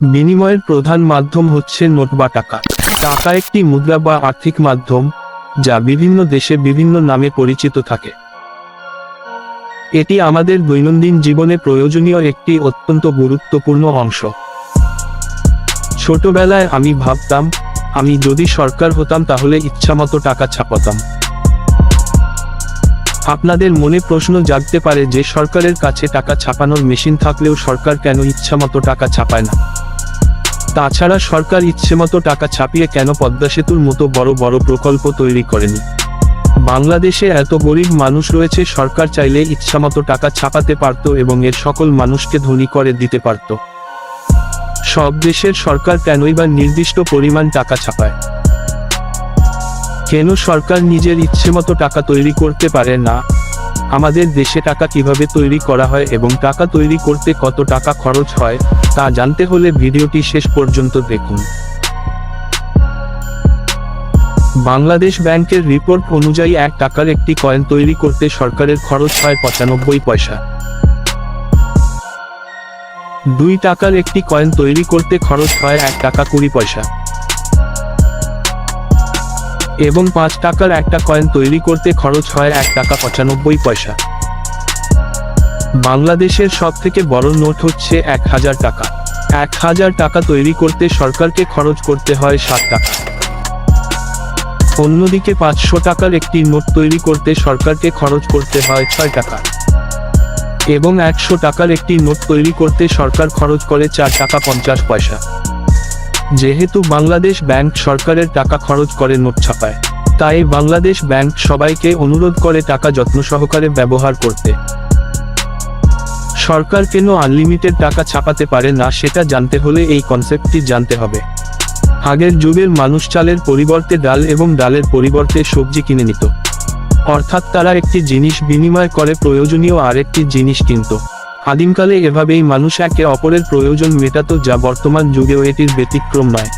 বিনিময়ের প্রধান মাধ্যম হচ্ছে নোট বা টাকা। টাকা একটি মুদ্রা বা আর্থিক মাধ্যম, যা বিভিন্ন দেশে বিভিন্ন নামে পরিচিত থাকে। এটি আমাদের দৈনন্দিন জীবনে প্রয়োজনীয় একটি অত্যন্ত গুরুত্বপূর্ণ অংশ। ছোটবেলায় আমি ভাবতাম, আমি যদি সরকার হতাম তাহলে ইচ্ছামতো টাকা ছাপাতাম। আপনাদের মনে প্রশ্ন জাগতে পারে যে সরকারের কাছে টাকা ছাপানোর মেশিন থাকলেও সরকার কেন ইচ্ছামতো টাকা ছাপায় না? তাছাড়া সরকার ইচ্ছেমতো টাকা ছাপিয়ে কেন পদ্মা সেতুর মতো বড় বড় প্রকল্প তৈরি করেনি? বাংলাদেশে এত গরিব মানুষ রয়েছে, সরকার চাইলে ইচ্ছামতো টাকা ছাপাতে পারত এবং এর সকল মানুষকে ধনী করে দিতে পারত। সব দেশের সরকার কেনই বা নির্দিষ্ট পরিমাণ টাকা ছাপায়? কেন সরকার নিজের ইচ্ছেমতো টাকা তৈরি করতে পারে না? আমাদের দেশে টাকা কিভাবে তৈরি করা হয় এবং টাকা তৈরি করতে কত টাকা খরচ হয়, তা জানতে হলে ভিডিওটি শেষ পর্যন্ত দেখুন। বাংলাদেশ ব্যাংকের রিপোর্ট অনুযায়ী 1 টাকার একটি কয়েন তৈরি করতে সরকারের খরচ হয় 95 পয়সা। 2 টাকার একটি কয়েন তৈরি করতে খরচ হয় 1 টাকা 20 পয়সা এবং 5 টাকার একটা কয়েন তৈরি করতে খরচ হয় 1 টাকা 95 পয়সা। বাংলাদেশের সবথেকে বড় নোট হচ্ছে 1000 টাকা। 1000 টাকা তৈরি করতে সরকারকে খরচ করতে হয় 7 টাকা। অন্যদিকে 500 টাকার একটি নোট তৈরি করতে সরকারকে খরচ করতে হয় 6 টাকা এবং 100 টাকার একটি নোট তৈরি করতে সরকার খরচ করে 4 টাকা 50 পয়সা। যেহেতু বাংলাদেশ ব্যাংক সরকারের টাকা খরচ করে নোট ছাপায়, তাই বাংলাদেশ ব্যাংক সবাইকে অনুরোধ করে টাকা যত্ন সহকারে ব্যবহার করতে। সরকার কেন আনলিমিটেড টাকা ছাপাতে পারে না সেটা জানতে হলে এই কনসেপ্টটি জানতে হবে। আগের যুগের মানুষ চালের পরিবর্তে ডাল এবং ডালের পরিবর্তে সবজি কিনে নিত, অর্থাৎ তারা একটি জিনিস বিনিময় করে প্রয়োজনীয় আরেকটি জিনিস কিনত। আদিমকালে এভাবেই মানুষ একে অপরের প্রয়োজন মেটাতো, যা বর্তমান যুগেও এটির ব্যতিক্রম নয়।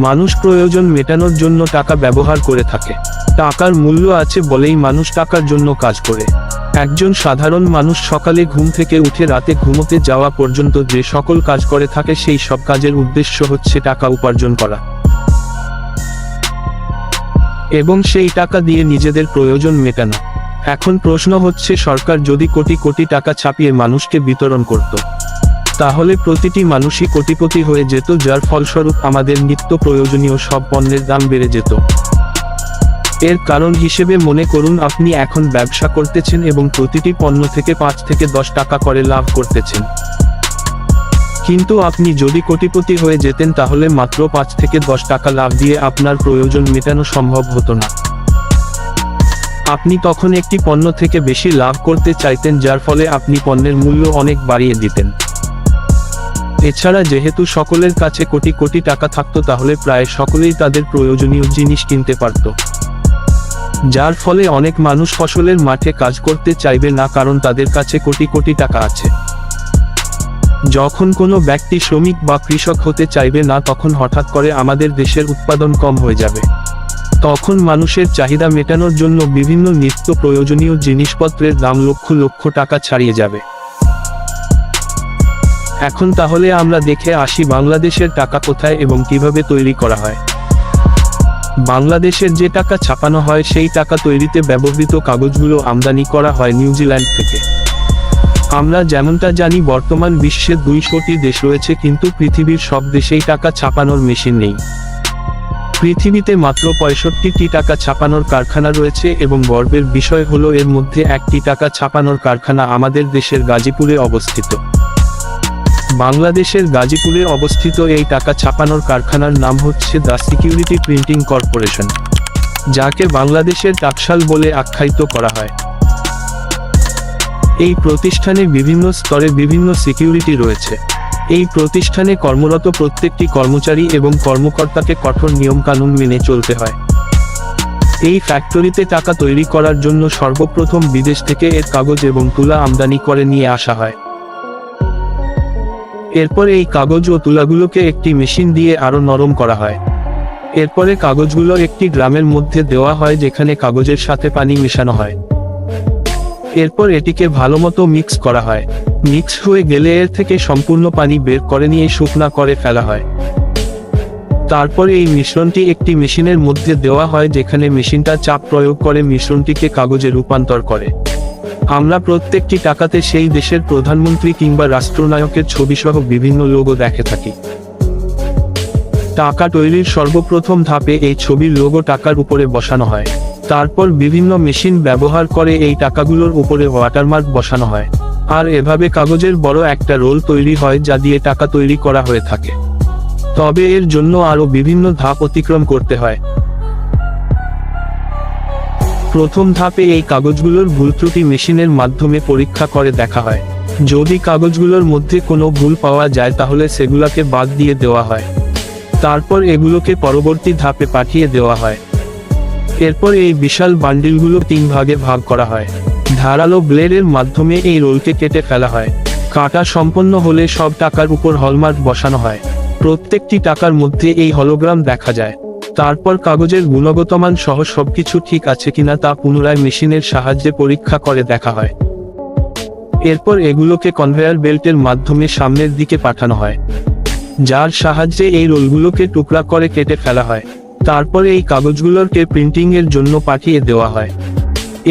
মানুষ প্রয়োজন মেটানোর জন্য টাকা ব্যবহার করে থাকে। টাকার মূল্য আছে বলেই মানুষ টাকার জন্য কাজ করে। একজন সাধারণ মানুষ সকালে ঘুম থেকে উঠে রাতে ঘুমোতে যাওয়া পর্যন্ত যে সকল কাজ করে থাকে, সেই সব কাজের উদ্দেশ্য হচ্ছে টাকা উপার্জন করা এবং সেই টাকা দিয়ে নিজেদের প্রয়োজন মেটানো। এখন প্রশ্ন হচ্ছে, সরকার যদি কোটি কোটি টাকা ছাপিয়ে মানুষকে বিতরণ করত, তাহলে প্রতিটি মানুষই কোটিপতি হয়ে যেত, যার ফলস্বরূপ আমাদের নিত্য প্রয়োজনীয় সব পণ্যের দাম বেড়ে যেত। এর কারণ হিসেবে মনে করুন, আপনি এখন ব্যবসা করতেছেন এবং প্রতিটি পণ্য থেকে 5 থেকে 10 টাকা করে লাভ করতেছেন। কিন্তু আপনি যদি কোটিপতি হয়ে যেতেন তাহলে মাত্র 5 থেকে 10 টাকা লাভ দিয়ে আপনার প্রয়োজন মেটানো সম্ভব হতো না। আপনি তখন একটি পণ্য থেকে বেশি লাভ করতে চাইতেন, যার ফলে আপনি পণ্যের মূল্য অনেক বাড়িয়ে দিতেন। এছাড়া যেহেতু সকলের কাছে কোটি কোটি টাকা থাকতো, তাহলে প্রায় সকলেই তাদের প্রয়োজনীয় জিনিস কিনতে পারত, যার ফলে অনেক মানুষ ফসলের মাঠে কাজ করতে চাইবে না, কারণ তাদের কাছে কোটি কোটি টাকা আছে। যখন কোনো ব্যক্তি শ্রমিক বা কৃষক হতে চাইবে না, তখন হঠাৎ করে আমাদের দেশের উৎপাদন কম হয়ে যাবে। তখন মানুষের চাহিদা মেটানোর জন্য বিভিন্ন নিত্য প্রয়োজনীয় জিনিসপত্রের দাম লক্ষ লক্ষ টাকা ছাড়িয়ে যাবে। এখন তাহলে আমরা দেখে আসি বাংলাদেশের টাকা কোথায় এবং কিভাবে তৈরি করা হয়। বাংলাদেশের যে টাকা ছাপানো হয়, সেই টাকা তৈরিতে ব্যবহৃত কাগজগুলো আমদানি করা হয় নিউজিল্যান্ড থেকে। আমরা যেমনটা জানি, বর্তমান বিশ্বে 200টি দেশ রয়েছে, কিন্তু পৃথিবীর সব দেশেই টাকা ছাপানোর মেশিন নেই। পৃথিবীতে মাত্র 65টি টাকা ছাপানোর কারখানা রয়েছে এবং গর্বের বিষয় হলো এর মধ্যে 1টি টাকা ছাপানোর কারখানা আমাদের দেশের গাজীপুরে অবস্থিত। বাংলাদেশের গাজীপুরে অবস্থিত এই টাকা ছাপানোর কারখানার নাম হচ্ছে দ্য সিকিউরিটি প্রিন্টিং কর্পোরেশন, যাকে বাংলাদেশের টাকশাল বলে আখ্যায়িত করা হয়। এই প্রতিষ্ঠানে বিভিন্ন স্তরে বিভিন্ন সিকিউরিটি রয়েছে। এই প্রতিষ্ঠানে কর্মরত প্রত্যেকটি কর্মচারী এবং কর্মকর্তাকে কঠোর নিয়মকানুন মেনে চলতে হয়। এই ফ্যাক্টরিতে টাকা তৈরি করার জন্য সর্বপ্রথম বিদেশ থেকে এর কাগজ এবং তুলা আমদানি করে নিয়ে আসা হয়। এরপর এই কাগজ ও তুলাগুলোকে একটি মেশিন দিয়ে আরো নরম করা হয়। এরপরে কাগজগুলো একটি ড্রামের মধ্যে দেওয়া হয়, যেখানে কাগজের সাথে পানি মেশানো হয়। এরপর এটিকে ভালোমতো মিক্স করা হয়। মিক্স হয়ে গেলে এর থেকে সম্পূর্ণ পানি বের করে নিয়ে শুকনা করে ফেলা হয়। তারপর এই মিশ্রণটি একটি মেশিনের মধ্যে দেওয়া হয়, যেখানে মেশিনটা চাপ প্রয়োগ করে মিশ্রণটিকে কাগজে রূপান্তর করে। আমরা প্রত্যেকটি টাকাতে সেই দেশের প্রধানমন্ত্রী কিংবা রাষ্ট্রনায়কের ছবিসহ বিভিন্ন লোগো দেখে থাকি। টাকা তৈরির সর্বপ্রথম ধাপে এই ছবির লোগো টাকার উপরে বসানো হয়। তারপর বিভিন্ন মেশিন ব্যবহার করে এই টাকাগুলোর উপরে ওয়াটারমার্ক বসানো হয়। আর এভাবে কাগজের বড় একটা রোল তৈরি হয়, যা দিয়ে টাকা তৈরি করা হয়ে থাকে। তবে এর জন্য আরও বিভিন্ন ধাপ অতিক্রম করতে হয়। প্রথম ধাপে এই কাগজগুলোর ভুল ত্রুটি মেশিনের মাধ্যমে পরীক্ষা করে দেখা হয়। যদি কাগজগুলোর মধ্যে কোনো ভুল পাওয়া যায় তাহলে সেগুলোকে বাদ দিয়ে দেওয়া হয়। তারপর এগুলোকে পরবর্তী ধাপে পাঠিয়ে দেওয়া হয়। এরপর এই বিশাল বান্ডিলগুলো 3 ভাগে ভাগ করা হয়। ধারালো ব্লেডের মাধ্যমে এই রোলকে কেটে ফেলা হয়। কাটা সম্পন্ন হলে সব টাকার উপর হলমার্ক বসানো হয়। প্রত্যেকটি টাকার মধ্যে এই হলোগ্রাম দেখা যায়। তারপর কাগজের গুণগত মান সহ সবকিছু ঠিক আছে কিনা তা পুনরায় মেশিনের সাহায্যে পরীক্ষা করে দেখা হয়। এরপর এগুলোকে কনভেয়ার বেল্টের মাধ্যমে সামনের দিকে পাঠানো হয়, যার সাহায্যে এই রোলগুলোকে টুকরা করে কেটে ফেলা হয়। তারপর এই কাগজগুলোকে প্রিন্টিং এর জন্য পাঠিয়ে দেওয়া হয়।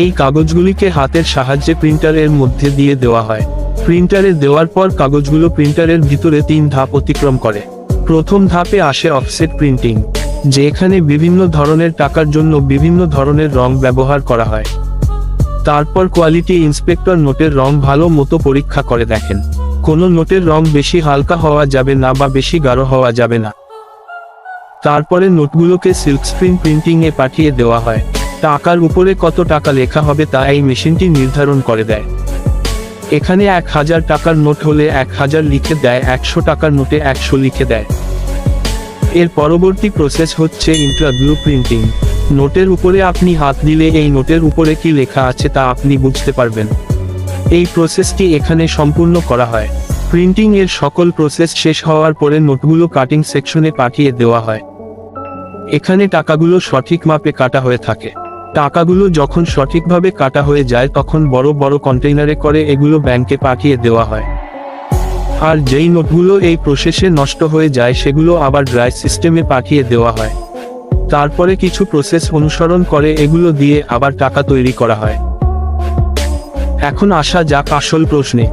এই কাগজগুলিকে হাতের সাহায্যে প্রিন্টারের মধ্যে দিয়ে দেওয়া হয়। প্রিন্টারে দেওয়ার পর কাগজগুলো প্রিন্টারের ভিতরে 3 ধাপ অতিক্রম করে। প্রথম ধাপে আসে অফসেট প্রিন্টিং, যেখানে বিভিন্ন ধরনের টাকার জন্য বিভিন্ন ধরনের রং ব্যবহার করা হয়। তারপর কোয়ালিটি ইন্সপেক্টর নোটের রং ভালো মতো পরীক্ষা করে দেখেন। কোনো নোটের রং বেশি হালকা হওয়া যাবে না বা বেশি গাঢ় হওয়া যাবে না। তারপরে নোটগুলোকে সিল্ক স্ক্রিন প্রিন্টিং এ পাঠিয়ে দেওয়া হয়। টাকার উপরে কত টাকা লেখা হবে তা এই মেশিনটি নির্ধারণ করে দেয়। এখানে 1000 টাকার নোট হলে 1000 লিখে দেয়, 100 টাকার নোটে 100 লিখে দেয়। এর পরবর্তী প্রসেস হচ্ছে ইন্ট্রাব্লু প্রিন্টিং। নোটের উপরে আপনি হাত দিলে এই নোটের উপরে কি লেখা আছে তা আপনি বুঝতে পারবেন। এই প্রসেসটি এখানে সম্পূর্ণ করা হয়। প্রিন্টিং এর সকল প্রসেস শেষ হওয়ার পরে নোটগুলো কাটিং সেকশনে পাঠিয়ে দেওয়া হয়। এখানে টাকাগুলো সঠিক মাপে কাটা হয়ে থাকে। টাকাগুলো যখন সঠিকভাবে কাটা হয়ে যায় তখন বড় বড় কন্টেইনারে করে এগুলো ব্যাংকে পাঠিয়ে দেওয়া হয়। আর যেই নোটগুলো এই প্রসেসে নষ্ট হয়ে যায় সেগুলো আবার ড্রাই সিস্টেমে পাঠিয়ে দেওয়া হয়। তারপরে কিছু প্রসেস অনুসরণ করে এগুলো দিয়ে আবার টাকা তৈরি করা হয়। এখন আসা যাক আসল প্রশ্নে,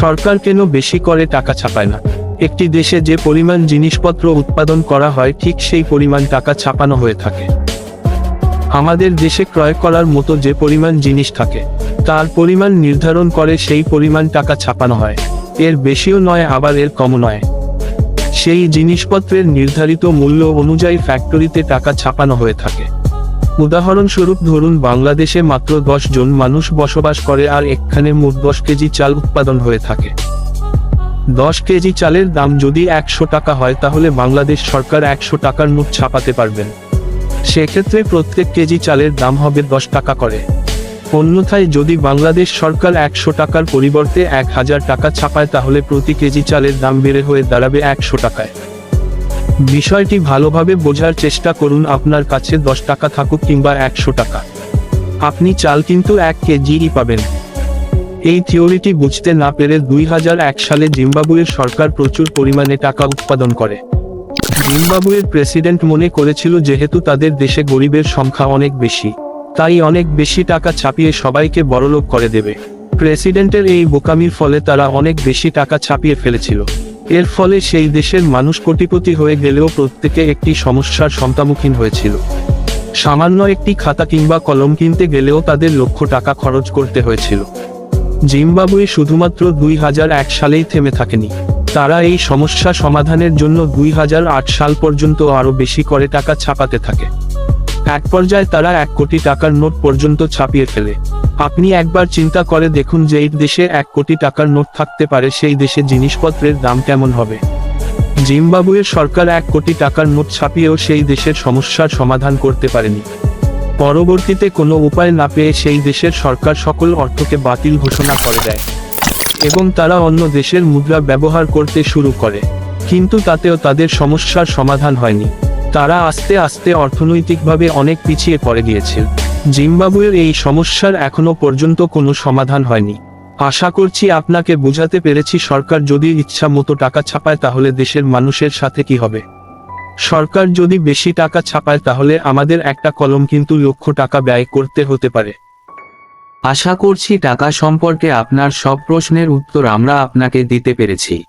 সরকার কেন বেশি করে টাকা ছাপায় না? একটি দেশে যে পরিমাণ জিনিসপত্র উৎপাদন করা হয় ঠিক সেই পরিমাণ টাকা ছাপানো হয়ে থাকে। আমাদের দেশে ক্রয় করার মতো যে পরিমাণ জিনিস থাকে তার পরিমাণ নির্ধারণ করে সেই পরিমাণ টাকা ছাপানো হয়। এর বেশিও নয় আবার এর কমও নয়। সেই জিনিসপত্রের নির্ধারিত মূল্য অনুযায়ী ফ্যাক্টরিতে টাকা ছাপানো হয়ে থাকে। উদাহরণস্বরূপ ধরুন বাংলাদেশে মাত্র 10 জন মানুষ বসবাস করে আর এখানে মোট 10 কেজি চাল উৎপাদন হয়ে থাকে। 10 কেজি চালের দাম যদি 100 টাকা হয় তাহলে বাংলাদেশ সরকার 100 টাকার নোট ছাপাতে পারবেন। সেক্ষেত্রে প্রত্যেক কেজি চালের দাম হবে 10 টাকা করে। অন্যথায় যদি বাংলাদেশ সরকার 100 টাকার পরিবর্তে 1000 টাকা ছাপায় তাহলে প্রতি কেজি চালের দাম বেড়ে হয়ে দাঁড়াবে 100 টাকায়। বিষয়টি ভালোভাবে বোঝার চেষ্টা করুন। আপনার কাছে 10 টাকা থাকুক কিংবা 100 টাকা, আপনি চাল কিন্তু 1 কেজিই পাবেন। এই থিওরিটি বুঝতে না পেরে 2001 সালে জিম্বাবুয়ের সরকার প্রচুর পরিমাণে টাকা উৎপাদন করে। জিম্বাবুয়ের প্রেসিডেন্ট মনে করেছিল যেহেতু তাদের দেশে গরিবের সংখ্যা অনেক বেশি, তাই অনেক বেশি টাকা ছাপিয়ে সবাইকে বড়লোক করে দেবে। প্রেসিডেন্টের এই বোকামির ফলে তারা অনেক বেশি টাকা ছাপিয়ে ফেলেছিল। এর ফলে সেই দেশের মানুষ কোটিপতি হয়ে গেলেও প্রত্যেকে একটি সমস্যার সম্মুখীন হয়েছিল। সামান্য একটি খাতা কিংবা কলম কিনতে গেলেও তাদের লক্ষ টাকা খরচ করতে হয়েছিল। জিম্বাবুয়ে শুধুমাত্র 2001 সালেই থেমে থাকেনি। তারা এই সমস্যা সমাধানের জন্য 2008 সাল পর্যন্ত আরও বেশি করে টাকা ছাপাতে থাকে। এক পর্যায়ে তারা 1 কোটি টাকার নোট পর্যন্ত ছাপিয়ে ফেলে। আপনি একবার চিন্তা করে দেখুন যে এই দেশে 1 কোটি টাকার নোট থাকতে পারে, সেই দেশে জিনিসপত্রের দাম কেমন হবে। জিম্বাবুয়ের সরকার 1 কোটি টাকার নোট ছাপিয়েও সেই দেশের সমস্যার সমাধান করতে পারেনি। পরবর্তীতে কোনো উপায় না পেয়ে সেই দেশের সরকার সকল অর্থকে বাতিল ঘোষণা করে দেয় এবং তারা অন্য দেশের মুদ্রা ব্যবহার করতে শুরু করে। কিন্তু তাতেও তাদের সমস্যার সমাধান হয়নি। তারা আস্তে আস্তে অর্থনৈতিকভাবে অনেক পিছিয়ে পড়ে গিয়েছিল। জিম্বাবুয়ের এই সমস্যার এখনো পর্যন্ত কোনো সমাধান হয়নি। আশা করছি আপনাকে বোঝাতে পেরেছি সরকার যদি ইচ্ছা মতো টাকা ছাপায় তাহলে দেশের মানুষের সাথে কি হবে। সরকার যদি বেশি টাকা ছাপায় তাহলে আমাদের একটা কলম কিন্তু লক্ষ টাকা ব্যয় করতে হতে পারে। আশা করছি টাকা সম্পর্কে আপনার সব প্রশ্নের উত্তর আমরা আপনাকে দিতে পেরেছি।